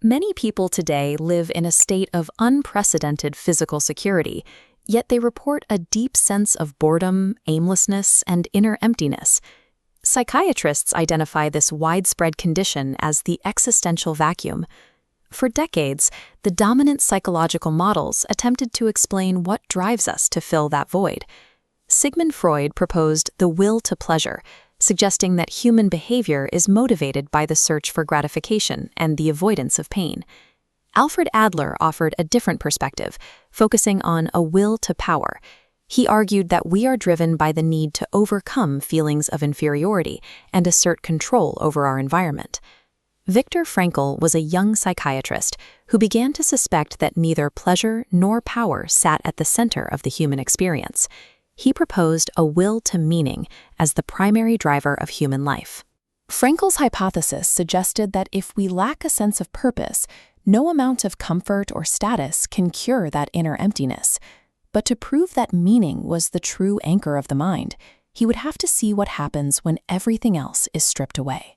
Many people today live in a state of unprecedented physical security, yet they report a deep sense of boredom, aimlessness, and inner emptiness. Psychiatrists identify this widespread condition as the existential vacuum. For decades, the dominant psychological models attempted to explain what drives us to fill that void. Sigmund Freud proposed the will to pleasure, suggesting that human behavior is motivated by the search for gratification and the avoidance of pain. Alfred Adler offered a different perspective, focusing on a will to power. He argued that we are driven by the need to overcome feelings of inferiority and assert control over our environment. Viktor Frankl was a young psychiatrist who began to suspect that neither pleasure nor power sat at the center of the human experience. He proposed a will to meaning as the primary driver of human life. Frankl's hypothesis suggested that if we lack a sense of purpose, no amount of comfort or status can cure that inner emptiness. But to prove that meaning was the true anchor of the mind, he would have to see what happens when everything else is stripped away.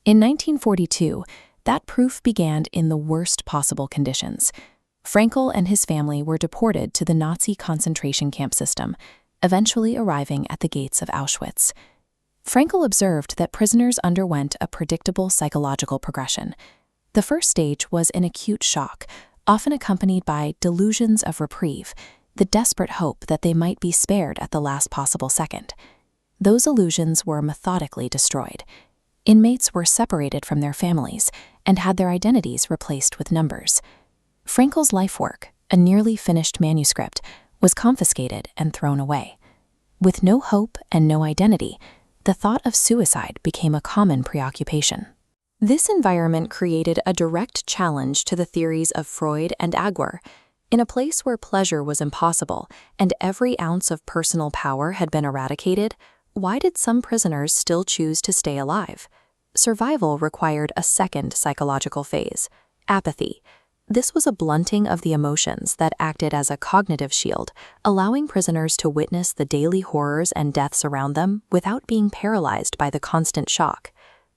In 1942, that proof began in the worst possible conditions. Frankl and his family were deported to the Nazi concentration camp system, eventually arriving at the gates of Auschwitz. Frankl observed that prisoners underwent a predictable psychological progression. The first stage was an acute shock, often accompanied by delusions of reprieve, the desperate hope that they might be spared at the last possible second. Those illusions were methodically destroyed. Inmates were separated from their families and had their identities replaced with numbers. Frankl's life work, a nearly finished manuscript, was confiscated and thrown away. With no hope and no identity, the thought of suicide became a common preoccupation. This environment created a direct challenge to the theories of Freud and Adler. In a place where pleasure was impossible and every ounce of personal power had been eradicated, why did some prisoners still choose to stay alive? Survival required a second psychological phase, apathy. This was a blunting of the emotions that acted as a cognitive shield, allowing prisoners to witness the daily horrors and deaths around them without being paralyzed by the constant shock.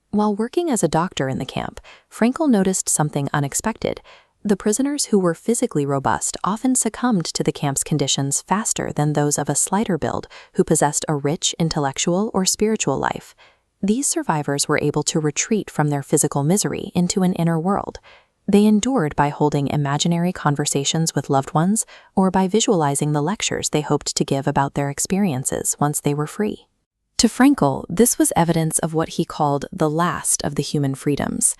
While working as a doctor in the camp, Frankl noticed something unexpected. The prisoners who were physically robust often succumbed to the camp's conditions faster than those of a slighter build who possessed a rich intellectual or spiritual life. These survivors were able to retreat from their physical misery into an inner world. They endured by holding imaginary conversations with loved ones or by visualizing the lectures they hoped to give about their experiences once they were free. To Frankl, this was evidence of what he called the last of the human freedoms.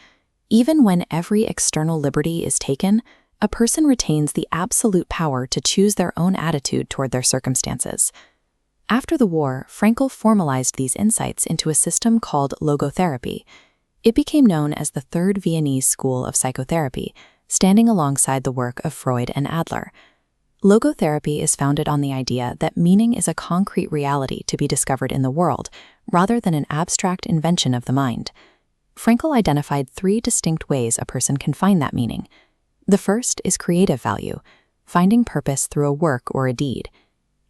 Even when every external liberty is taken, a person retains the absolute power to choose their own attitude toward their circumstances. After the war, Frankl formalized these insights into a system called Logotherapy. It became known as the Third Viennese School of Psychotherapy, standing alongside the work of Freud and Adler. Logotherapy is founded on the idea that meaning is a concrete reality to be discovered in the world, rather than an abstract invention of the mind. Frankl identified 3 distinct ways a person can find that meaning. The first is creative value, finding purpose through a work or a deed.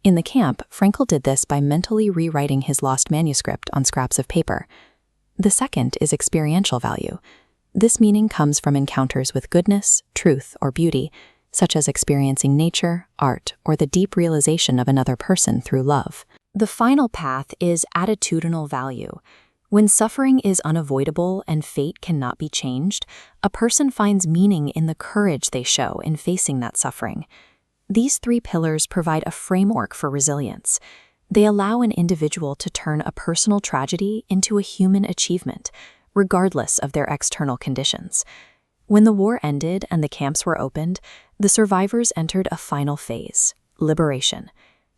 In the camp, Frankl did this by mentally rewriting his lost manuscript on scraps of paper. The second is experiential value. This meaning comes from encounters with goodness, truth, or beauty, such as experiencing nature, art, or the deep realization of another person through love. The final path is attitudinal value. When suffering is unavoidable and fate cannot be changed, a person finds meaning in the courage they show in facing that suffering. These 3 pillars provide a framework for resilience. They allow an individual to turn a personal tragedy into a human achievement, regardless of their external conditions. When the war ended and the camps were opened, the survivors entered a final phase, liberation.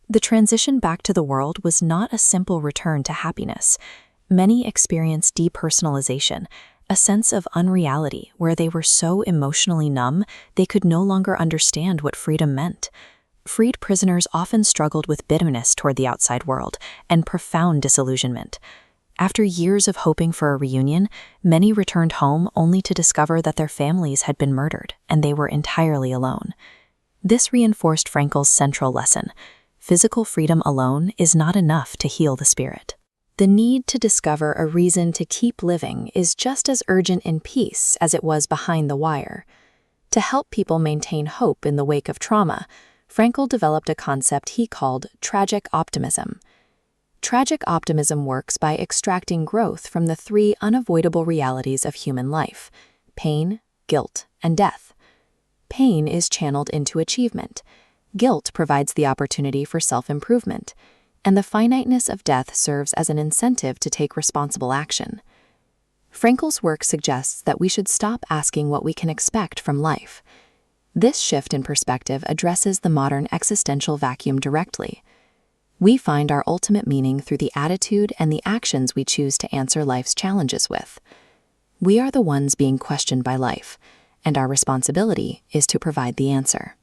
The transition back to the world was not a simple return to happiness. Many experienced depersonalization, a sense of unreality where they were so emotionally numb they could no longer understand what freedom meant. Freed prisoners often struggled with bitterness toward the outside world and profound disillusionment. After years of hoping for a reunion, many returned home only to discover that their families had been murdered and they were entirely alone. This reinforced Frankl's central lesson: physical freedom alone is not enough to heal the spirit. The need to discover a reason to keep living is just as urgent in peace as it was behind the wire. To help people maintain hope in the wake of trauma, Frankl developed a concept he called tragic optimism. Tragic optimism works by extracting growth from the three unavoidable realities of human life: pain, guilt, and death. Pain is channeled into achievement. Guilt provides the opportunity for self-improvement, and the finiteness of death serves as an incentive to take responsible action. Frankl's work suggests that we should stop asking what we can expect from life. This shift in perspective addresses the modern existential vacuum directly. We find our ultimate meaning through the attitude and the actions we choose to answer life's challenges with. We are the ones being questioned by life, and our responsibility is to provide the answer.